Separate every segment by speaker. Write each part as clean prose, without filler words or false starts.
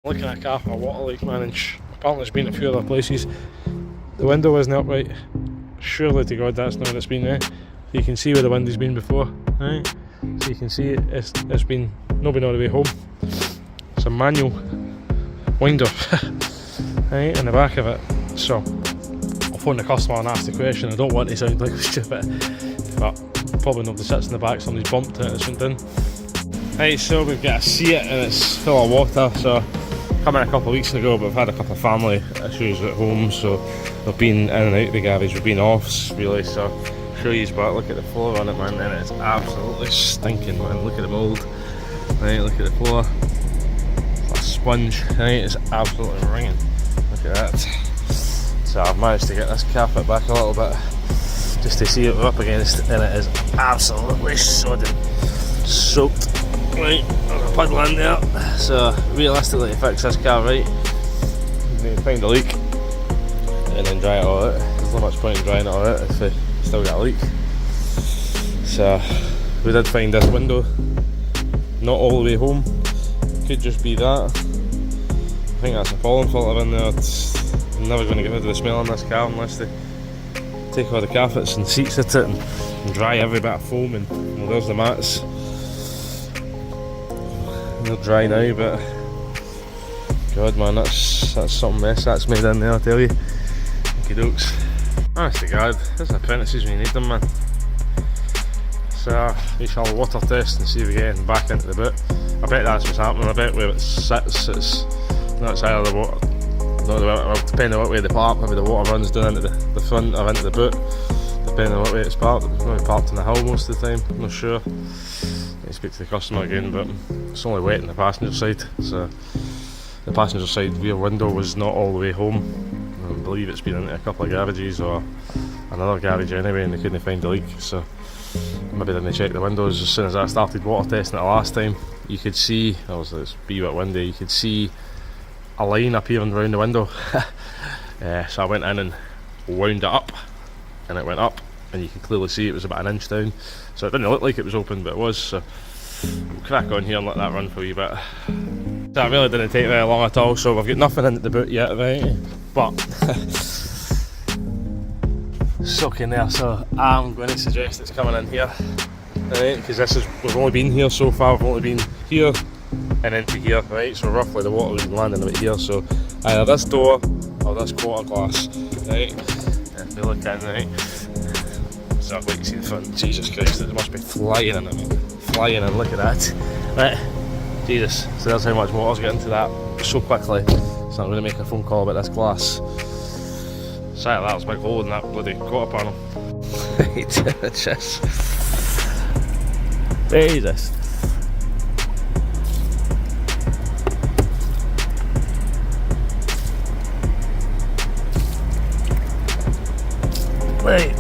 Speaker 1: Looking at a car for a water leak, man, and apparently it's been a few other places. The window isn't upright. Surely to God that's not what it's been there. You can see where the window's been before, right? So you can see it's been nobody all the way home. It's a manual winder, right, in the back of it. So I'll phone the customer and ask the question. I don't want to sound like stupid, but probably nobody sits in the back, somebody's bumped it and it's went in. Right, so we've got a Seat and it's full of water. So come in a couple of weeks ago, but we've had a couple of family issues at home, so we've been in and out of the garage, we've been offs really, so I'll show you, but look at the floor on it, man, and it's absolutely stinking, man. Look at the mould, right, look at the floor, it's a sponge, right, it's absolutely ringing, look at that. So I've managed to get this carpet back a little bit, just to see it up against, and it is absolutely sodden, soaked. Right, there's a puddle in there, so realistically to fix this car right, you need to find a leak and then dry it all out. There's not much point in drying it all out if you still got a leak. So we did find this window, not all the way home, could just be that. I think that's a pollen filter in there. I'm never going to get rid of the smell on this car unless they take all the carpets and seats at it and dry every bit of foam, and well, there's the mats. They're dry now, but God, man, that's something mess that's made in there, I tell you. Okie dokes. Honest to God, there's apprentices when you need them, man. So we shall water test and see if we get anything back into the boot. I bet that's what's happening. I bet where it sits, it's not either the water, well, depending on what way they park, maybe the water runs down into the front or into the boot, depending on what way it's parked. It's probably parked in the hill most of the time, I'm not sure. Speak to the customer again, but it's only wet in the passenger side, so the passenger side rear window was not all the way home. I believe it's been into a couple of garages or another garage anyway, and they couldn't find the leak, so maybe didn't check the windows. As soon as I started water testing it last time, you could see, obviously it's B-wet window, you could see a line appearing around the window. So I went in and wound it up, and it went up, and you can clearly see it was about an inch down, so it didn't look like it was open, but it was. So we'll crack on here and let that run for a wee bit. So it really didn't take very long at all, so we've got nothing into the boot yet, right, but soaking there, so I'm going to suggest it's coming in here, right, because we've only been here so far, we've only been here and into here, right, so roughly the water was landing about here, so either this door or this quarter glass, right, if you look in, right. So I'd like to see the front. Jesus Christ, it must be flying in it, man. Flying in, look at that. Right, Jesus, so that's how much water's getting to that so quickly. So I'm going to make a phone call about this glass. Sight of that was big hole in that bloody quarter panel. Jesus. Jesus. Right.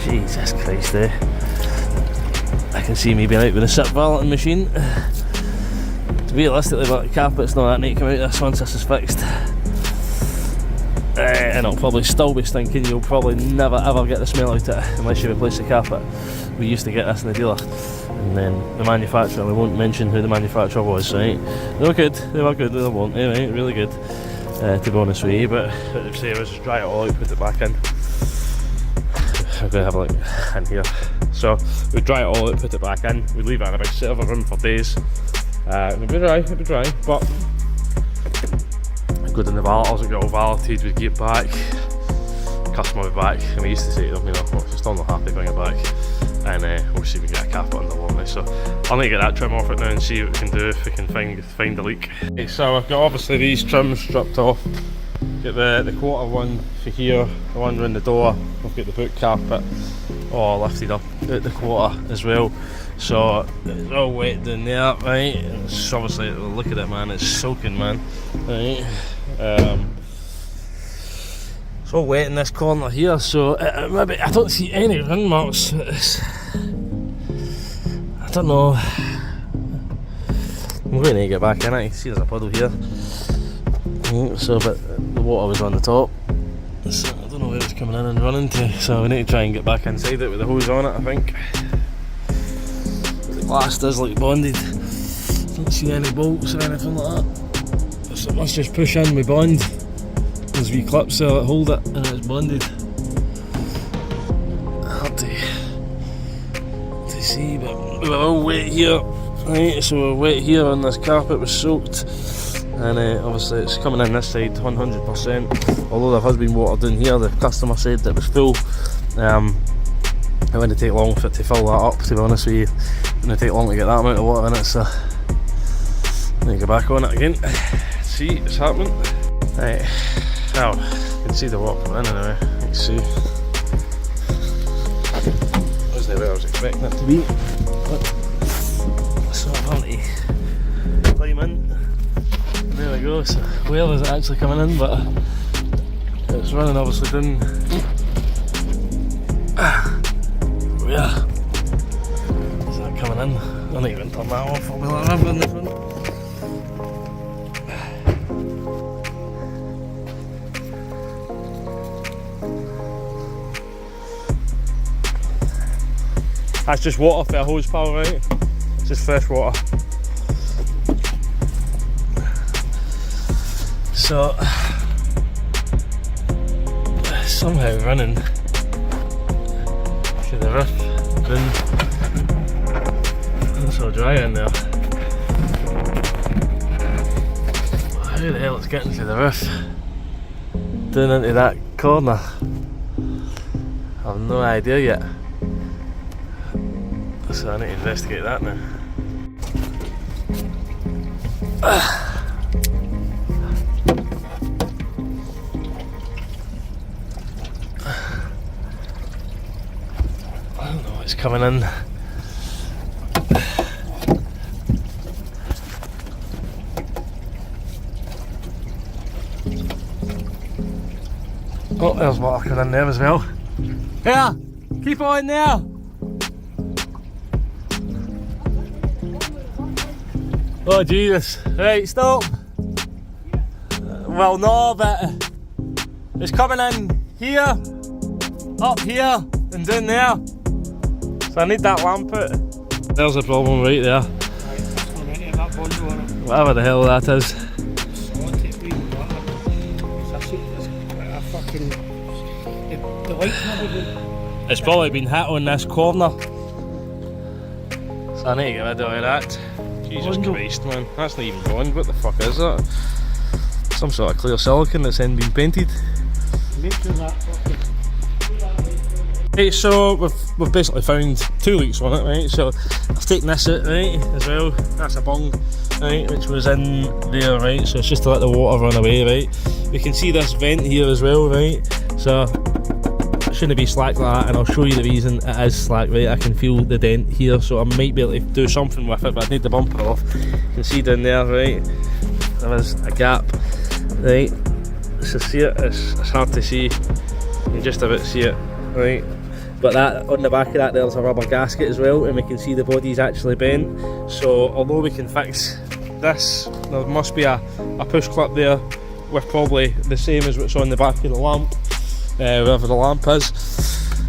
Speaker 1: Jesus Christ, I can see me being out with a sit valeting machine. Realistically, but the carpet's not that neat to come out this once this is fixed. And it'll probably still be stinking. You'll probably never ever get the smell out of it unless you replace the carpet. We used to get this in the dealer, and then the manufacturer, we won't mention who the manufacturer was, right? They were good, they weren't, right? Really good, to be honest with you, but what they'd say was just dry it all out, put it back in. I'm going to have a look in here. So we'd dry it all out, put it back in, we'd leave it in a big server room for days. It'd be dry, but we'd go down the valeters, we'd get all valeted, we'd get back, customer would be back, and we used to say to them, you know, well, if you're still not happy, bring it back, and we'll see if we can get a carpet on the wall now. So I'll need to get that trim off it now and see what we can do, if we can find the leak. Okay, so I've got obviously these trims stripped off. Get the quarter one for here, the one around the door. I've got the boot carpet all lifted up at the quarter as well. So it's all wet down there, right? And it's obviously, look at it, man, it's soaking, man. Right? It's all wet in this corner here, so maybe I don't see any ring marks. I don't know. I'm going to need to get back in it. You can see there's a puddle here. So, but the water was on the top, so I don't know know where it's coming in and running to, so we need to try and get back inside it with the hose on it, I think. The glass is like bonded, don't see any bolts or anything like that, so it must just push in with bond. There's wee clips there that hold it and it's bonded. Hard to see, but we were all wet here, right, so we're wet here and this carpet was soaked. And obviously it's coming in this side 100%, although there has been water down here. The customer said that it was full. It wouldn't take long for it to fill that up, to be honest with you. It wouldn't take long to get that amount of water in it, so let me go back on it again. See, it's happening. Right, now you can see the water coming in anyway, you can see. Wasn't where I was expecting it to be, but so I'm having to climb in. There we go, so where is it actually coming in, but it's running obviously down. Where is that coming in? I don't even turn that off, I'll be like that in the front. That's just water for a hose, pal, right? It's just fresh water. So, somehow running through the roof, it's so dry in there. How the hell it's getting through the roof? Down into that corner? I have no idea yet. So I need to investigate that now. It's coming in. Oh, there's water coming in there as well. Yeah, keep on there. Oh Jesus! Right, stop. Well, no, but it's coming in here, up here, and down there. So I need that lamp out. There's a problem right there. Whatever the hell that is. It's probably been hit on this corner. So I need to get rid of all that. Jesus Christ, man. That's not even bond. What the fuck is that? Some sort of clear silicone that's then been painted. Right, so we've basically found 2 leaks on it, right? So I've taken this out, right, as well. That's a bung, right, which was in there, right? So it's just to let the water run away, right? We can see this vent here as well, right? So it shouldn't be slack like that, and I'll show you the reason it is slack, right? I can feel the dent here, so I might be able to do something with it, but I need the bumper off. You can see down there, right? There is a gap, right? So see it, it's hard to see. You can just about see it, right? But that on the back of that there's a rubber gasket as well, and we can see the body's actually bent. So although we can fix this, there must be a push clip there with probably the same as what's on the back of the lamp, wherever the lamp is.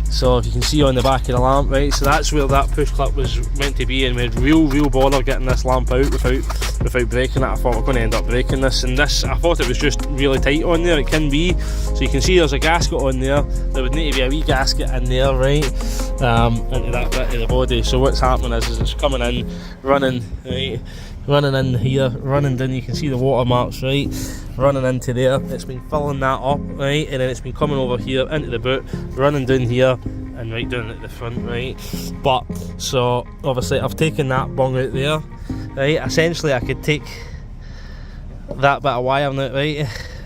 Speaker 1: So if you can see on the back of the lamp, right, so that's where that push clip was meant to be, and we had real bother getting this lamp out without breaking it. I thought we're going to end up breaking this, and this, I thought it was just really tight on there. It can be. So you can see there's a gasket on there. There would need to be a wee gasket in there, right, into that bit of the body. So what's happening is it's coming in, running, right, running in here, running down. You can see the watermarks, right, running into there. It's been filling that up, right, and then it's been coming over here into the boot, running down here, and right down at the front, right. But so obviously I've taken that bung out there, right. Essentially I could take that bit of wire out, right,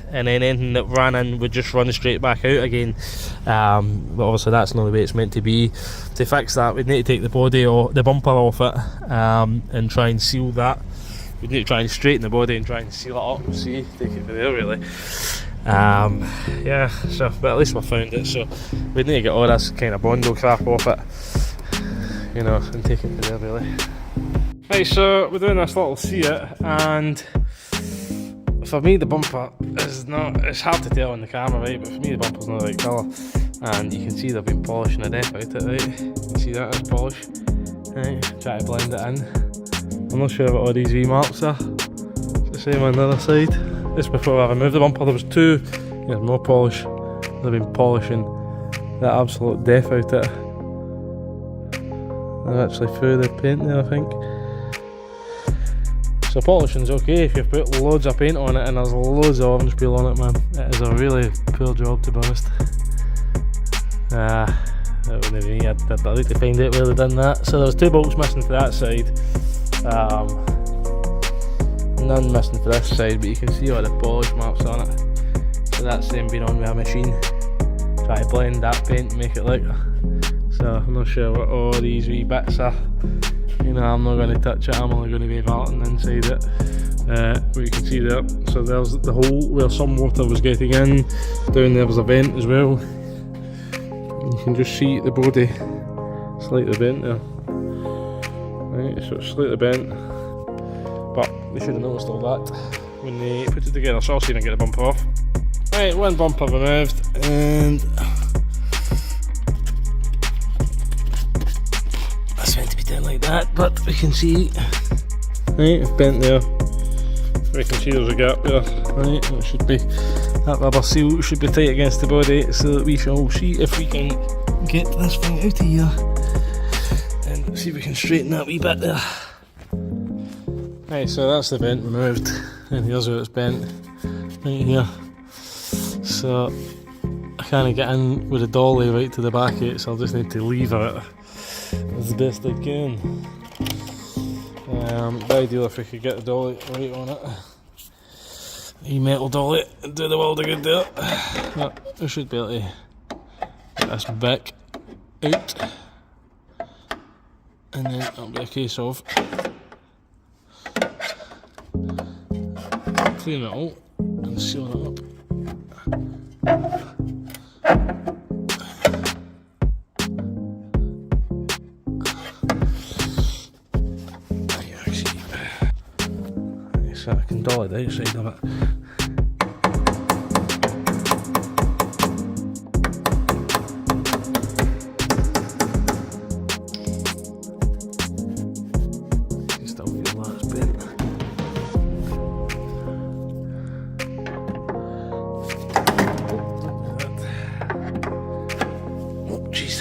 Speaker 1: and then anything that ran in would just run straight back out again. But obviously that's not the way it's meant to be. To fix that, we'd need to take the body or the bumper off it, and try and seal that. We'd need to try and straighten the body and try and seal it up. See, take it from there really. Yeah, so but at least we found it. So we need to get all this kind of bondo crap off it, you know, and take it from there really. Right, so we're doing this little see it, and for me the bumper is not, it's hard to tell on the camera, right, but for me the bumper's not the right colour, and you can see they've been polishing the death out it, right, you can see that as polish, right, try to blend it in. I'm not sure what all these wee marks are, it's the same on the other side. Just before I removed the bumper there was two, there's more polish, they've been polishing the absolute death out it. They're actually through the paint there, I think. So polishing's okay if you've put loads of paint on it, and there's loads of orange peel on it, man. It is a really poor job, to be honest. That wouldn't have been me. I'd like to find out where they've done that. So there's two bolts missing for that side. None missing for this side, but you can see all the polish marks on it. So that's them being on with a machine. Try to blend that paint and make it look. So I'm not sure what all these wee bits are. You know, I'm not going to touch it, I'm only going to be melting inside it. But you can see there, so there's the hole where some water was getting in. Down there was a vent as well. You can just see the body slightly bent there. Right, so it's slightly bent. But they should have noticed all that when they put it together. So I'll see if I can get the bumper off. Right, one bumper removed, and that's meant to be done like that, but we can see, right, it's bent there. We can see there's a gap there, right, it should be, that rubber seal should be tight against the body, so that we shall see if we can get this thing out of here, and see if we can straighten that wee bit there. Right, so that's the vent removed, and here's where it's bent, right here. So I can't get in with a dolly right to the back of it, so I'll just need to lever it as the best I can. The ideal if we could get the dolly right on it. A metal dolly and do the world a good there. But we should be able to get this back out, and then it'll be a case of cleaning it all and sealing it up. So I can dolly the outside of it. You can still feel that it's bent. Oh jeez.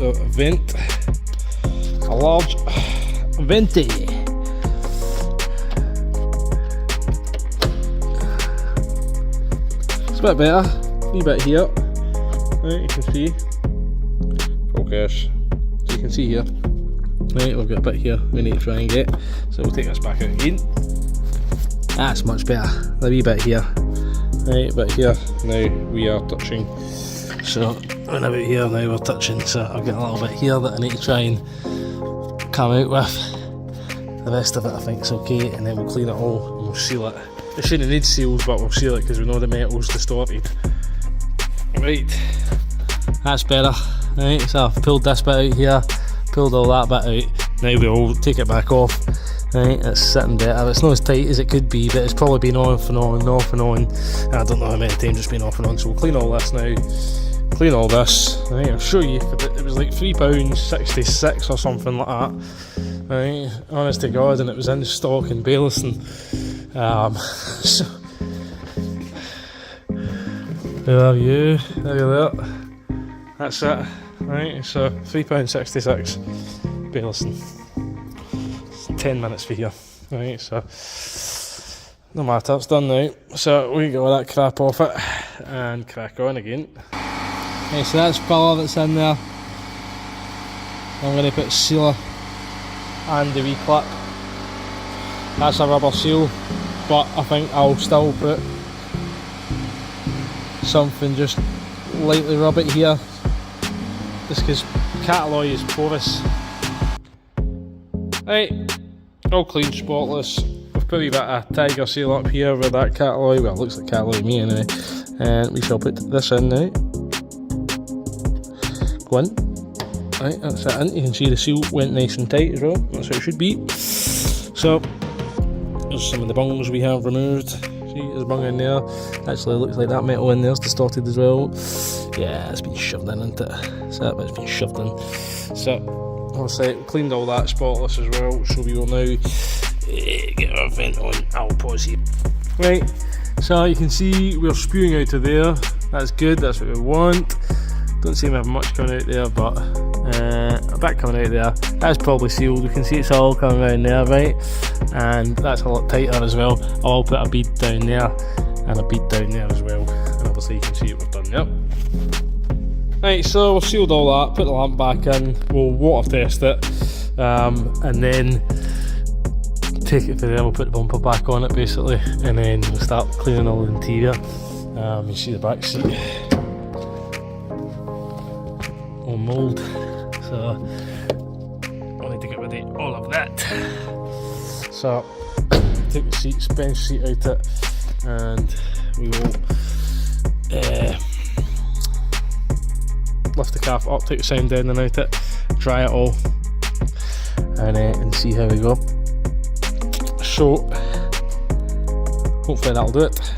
Speaker 1: A vent, a large venti. It's a bit better, a wee bit here, right, you can see, focus, so you can see here, right, we've got a bit here we need to try and get, so we'll take this back out again. That's much better, a wee bit here, right, but here, now we are touching. So when about here now we're touching, so I've got a little bit here that I need to try and come out with. The rest of it I think is okay, and then we'll clean it all and we'll seal it. It shouldn't need seals, but we'll seal it because we know the metal's distorted. Right, that's better. Right, so I've pulled this bit out here, pulled all that bit out. Now we'll take it back off. Right, it's sitting better. It's not as tight as it could be, but it's probably been off and on, off and on. I don't know how many times it's been off and on, so we'll clean all this now. Clean all this, right, I'll show you, it was like £3.66 or something like that, right, honest to God, and it was in stock in Bayliston, so, there are you, there you're there, that's it, right, so £3.66, Bayliston, it's 10 minutes for here, right, so, no matter, it's done now, so we get all that crap off it, and crack on again. Okay, so that's filler that's in there. I'm going to put sealer and the wee clip. That's a rubber seal, but I think I'll still put something, just lightly rub it here, just because catalloy is porous. Right, all clean, spotless. We've put a wee bit of tiger seal up here with that cat alloy. Well, it looks like cat alloy to me anyway. And we shall put this in now. Go in. Right, that's it in. You can see the seal went nice and tight as well. That's how it should be. So, there's some of the bungs we have removed. See, there's a bung in there. Actually, it looks like that metal in there is distorted as well. Yeah, it's been shoved in, isn't it? So it's been shoved in. So, obviously, cleaned all that spotless as well. So we will now get our vent on. I'll pause here. Right, so you can see we're spewing out of there. That's good, that's what we want. Don't seem to have much coming out there, but a bit coming out there. That's probably sealed. You can see it's all coming around there, right? And that's a lot tighter as well. I'll put a bead down there and a bead down there as well. And obviously you can see what we've done there. Right, so we've sealed all that, put the lamp back in, we'll water test it, and then take it to there, we'll put the bumper back on it basically, and then we'll start cleaning all the interior. You see the back seat. All mould, so I need to get rid of all of that. So take the seats, bench seat out it, and we will lift the calf up, take the sound down and out it, dry it all, and see how we go. So hopefully that'll do it.